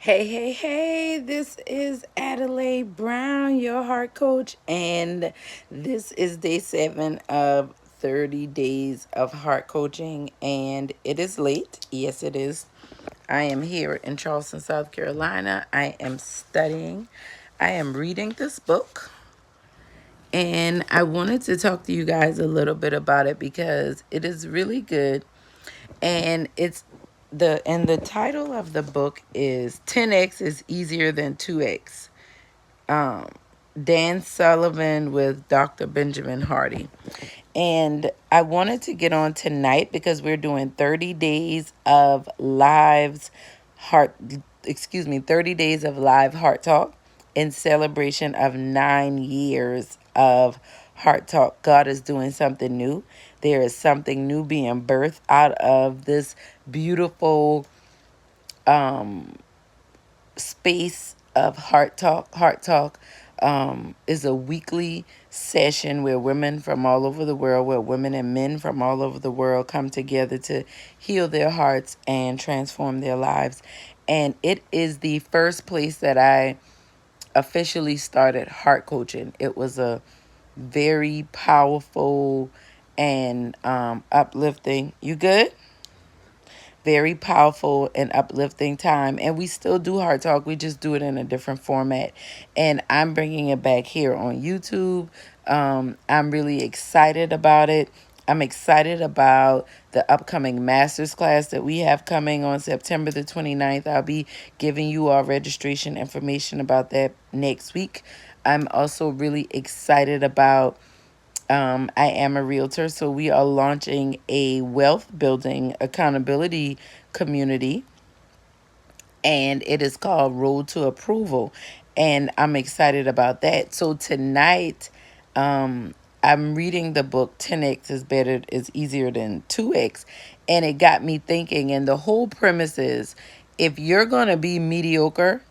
Hey, this is Adelai Brown, your heart coach, and this is day 7 of 30 days of heart coaching, and it is late. Yes, it is. I am here in Charleston, South Carolina. I am studying. I am reading this book, and I wanted to talk to you guys a little bit about it because it is really good, and the title of the book is 10x is easier than 2x. um Dan Sullivan with Dr. Benjamin Hardy. And I wanted to get on tonight because we're doing 30 days of lives heart 30 days of live heart talk in celebration of 9 years of heart talk. God is doing something new. There is something new being birthed out of this beautiful space of heart talk. Is a weekly session where women from all over the world, where women and men from all over the world come together to heal their hearts and transform their lives. And it is the first place that I officially started heart coaching. It was a very powerful and uplifting. You good? Very powerful and uplifting time. And we still do Heart Talk. We just do it in a different format. And I'm bringing it back here on YouTube. I'm really excited about it. I'm excited about the upcoming master's class that we have coming on September the 29th. I'll be giving you all registration information about that next week. I'm also really excited about I am a realtor, so we are launching a wealth building accountability community, and it is called Road to Approval. And I'm excited about that. So tonight, I'm reading the book 10x is easier than 2x, and it got me thinking. And the whole premise is, if you're gonna be mediocre,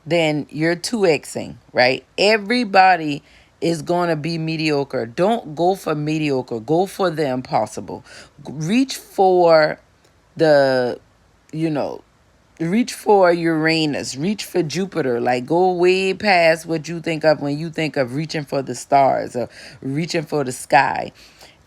then you're 2xing, right? Everybody is going to be mediocre. Don't go for mediocre. Go for the impossible. Reach for the, you know, reach for Uranus. Reach for Jupiter. Like, go way past what you think of when you think of reaching for the stars or reaching for the sky.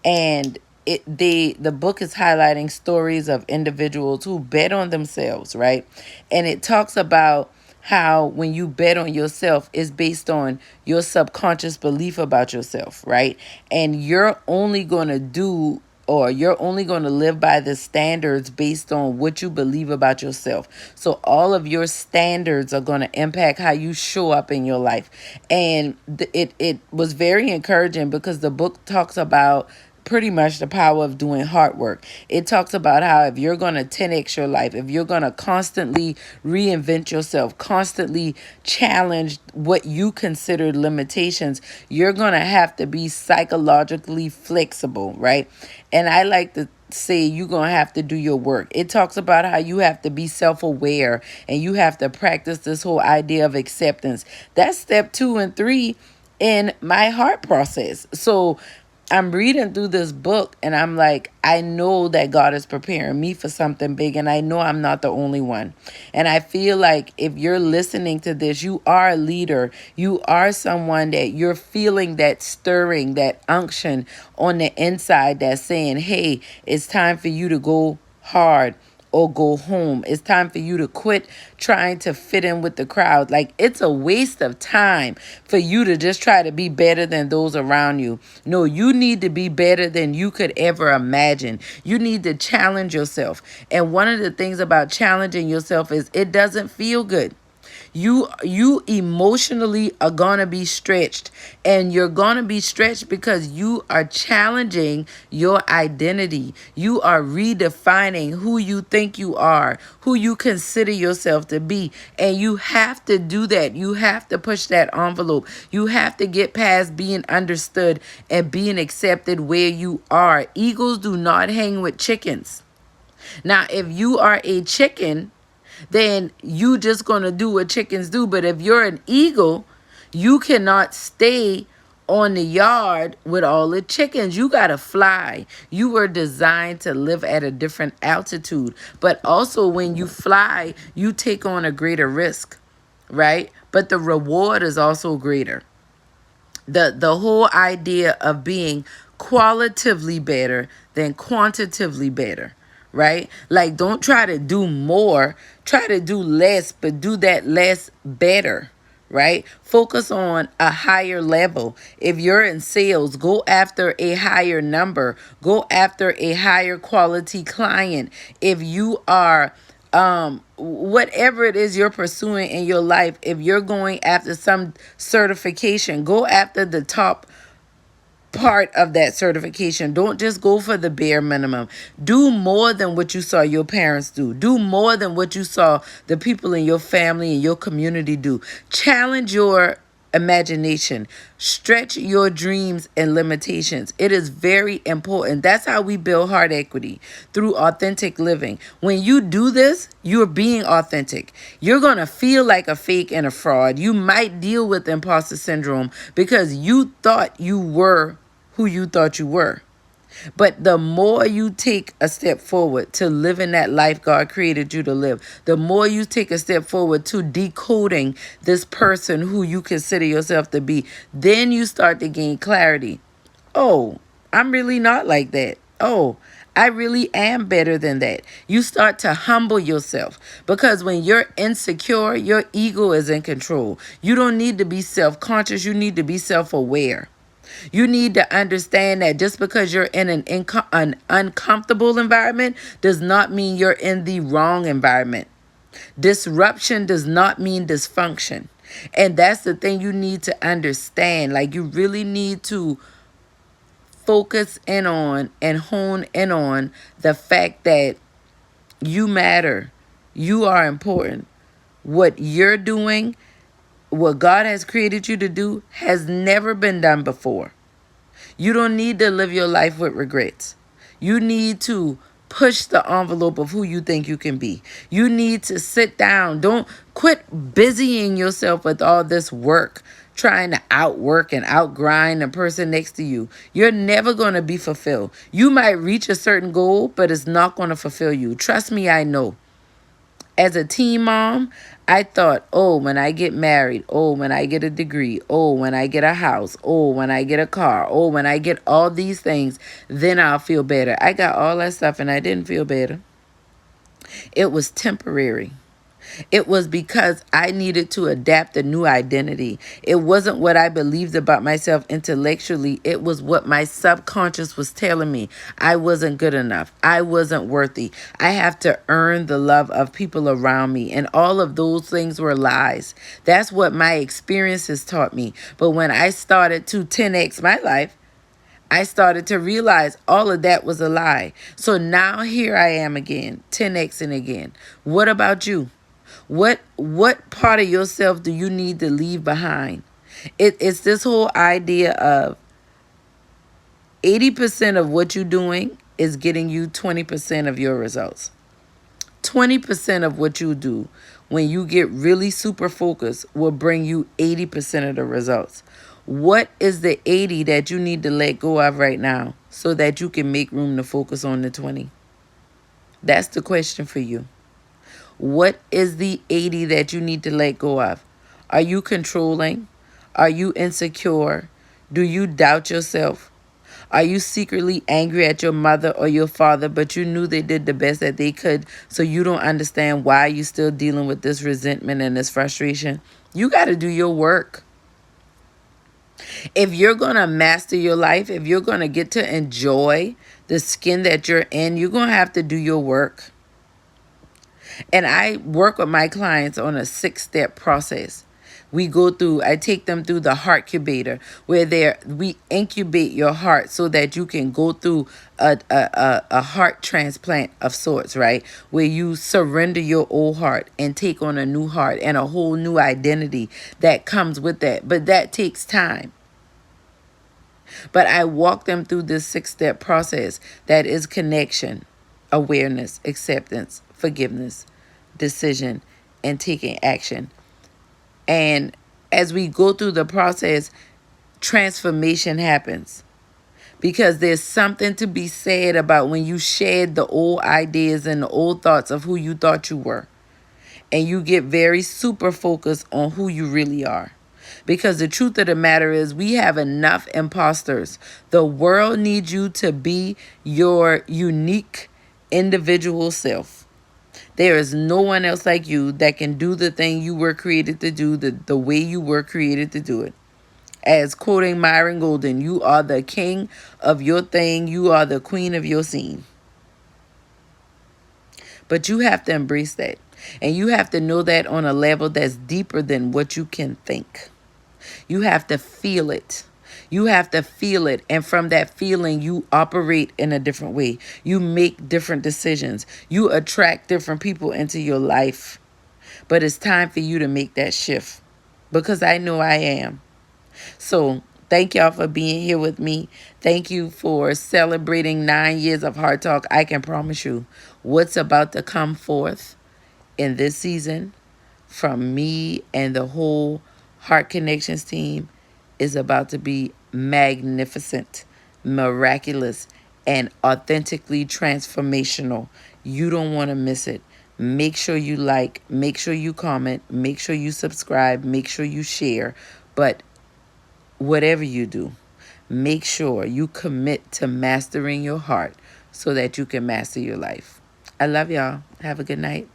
And the book is highlighting stories of individuals who bet on themselves, right? And it talks about how when you bet on yourself is based on your subconscious belief about yourself, right? And you're only going to do, or you're only going to live by the standards based on what you believe about yourself. So all of your standards are going to impact how you show up in your life. And it was very encouraging because the book talks about pretty much the power of doing hard work. It talks about how if you're going to 10x your life, if you're going to constantly reinvent yourself, constantly challenge what you consider limitations, you're going to have to be psychologically flexible, right? And I like to say you're going to have to do your work. It talks about how you have to be self-aware and you have to practice this whole idea of acceptance. That's step 2 and 3 in my heart process. So I'm reading through this book and I'm like, I know that God is preparing me for something big, and I know I'm not the only one. And I feel like if you're listening to this, you are a leader. You are someone that you're feeling that stirring, that unction on the inside that's saying, hey, it's time for you to go hard or go home. It's time for you to quit trying to fit in with the crowd. Like, it's a waste of time for you to just try to be better than those around you. No, you need to be better than you could ever imagine. You need to challenge yourself. And one of the things about challenging yourself is it doesn't feel good. You emotionally are gonna be stretched, and you're gonna be stretched because you are challenging your identity. You are redefining who you think you are, who you consider yourself to be, and you have to do that. You have to push that envelope. You have to get past being understood and being accepted where you are. Eagles do not hang with chickens. Now, if you are a chicken, then you just going to do what chickens do. But if you're an eagle, you cannot stay on the yard with all the chickens. You got to fly. You were designed to live at a different altitude. But also when you fly, you take on a greater risk, right? But the reward is also greater. The whole idea of being qualitatively better than quantitatively better, right? Like, don't try to do more, try to do less, but do that less better, right? Focus on a higher level. If you're in sales, go after a higher number, go after a higher quality client. If you are whatever it is you're pursuing in your life, if you're going after some certification, go after the top part of that certification. Don't just go for the bare minimum. Do more than what you saw your parents do. Do more than what you saw the people in your family and your community do. Challenge your imagination. Stretch your dreams and limitations. It is very important. That's how we build heart equity, through authentic living. When you do this, you're being authentic. You're going to feel like a fake and a fraud. You might deal with imposter syndrome because you thought you were who you thought you were. But the more you take a step forward to living that life God created you to live, the more you take a step forward to decoding this person who you consider yourself to be, then you start to gain clarity. Oh, I'm really not like that. Oh, I really am better than that. You start to humble yourself, because when you're insecure, your ego is in control. You don't need to be self-conscious. You need to be self-aware. You need to understand that just because you're in an uncomfortable environment does not mean you're in the wrong environment. Disruption does not mean dysfunction. And that's the thing you need to understand. Like, you really need to focus in on and hone in on the fact that you matter. You are important. What you're doing, what God has created you to do, has never been done before. You don't need to live your life with regrets. You need to push the envelope of who you think you can be. You need to sit down. Don't quit busying yourself with all this work, trying to outwork and outgrind the person next to you. You're never going to be fulfilled. You might reach a certain goal, but it's not going to fulfill you. Trust me, I know. As a teen mom, I thought, oh, when I get married, oh, when I get a degree, oh, when I get a house, oh, when I get a car, oh, when I get all these things, then I'll feel better. I got all that stuff and I didn't feel better. It was temporary. It was because I needed to adapt a new identity. It wasn't what I believed about myself intellectually. It was what my subconscious was telling me. I wasn't good enough. I wasn't worthy. I have to earn the love of people around me. And all of those things were lies. That's what my experiences taught me. But when I started to 10x my life, I started to realize all of that was a lie. So now here I am again, 10xing again. What about you? What part of yourself do you need to leave behind? It's this whole idea of 80% of what you're doing is getting you 20% of your results. 20% of what you do when you get really super focused will bring you 80% of the results. What is the 80 that you need to let go of right now so that you can make room to focus on the 20? That's the question for you. What is the 80 that you need to let go of? Are you controlling? Are you insecure? Do you doubt yourself? Are you secretly angry at your mother or your father, but you knew they did the best that they could, so you don't understand why you're still dealing with this resentment and this frustration? You got to do your work. If you're going to master your life, if you're going to get to enjoy the skin that you're in, you're going to have to do your work. And I work with my clients on a 6-step process. I take them through the heart incubator, where we incubate your heart so that you can go through a heart transplant of sorts, right? Where you surrender your old heart and take on a new heart and a whole new identity that comes with that. But that takes time. But I walk them through this 6-step process that is connection, awareness, acceptance, forgiveness, decision, and taking action. And as we go through the process, transformation happens. Because there's something to be said about when you shed the old ideas and the old thoughts of who you thought you were. And you get very super focused on who you really are. Because the truth of the matter is, we have enough imposters. The world needs you to be your unique individual self. There is no one else like you that can do the thing you were created to do, the way you were created to do it. As quoting Myron Golden, you are the king of your thing. You are the queen of your scene. But you have to embrace that. And you have to know that on a level that's deeper than what you can think. You have to feel it. You have to feel it. And from that feeling, you operate in a different way. You make different decisions. You attract different people into your life. But it's time for you to make that shift. Because I know I am. So thank y'all for being here with me. Thank you for celebrating 9 years of Heart Talk. I can promise you what's about to come forth in this season from me and the whole Heart Connections team is about to be magnificent, miraculous, and authentically transformational. You don't want to miss it. Make sure you like, make sure you comment, make sure you subscribe, make sure you share. But whatever you do, make sure you commit to mastering your heart so that you can master your life. I love y'all. Have a good night.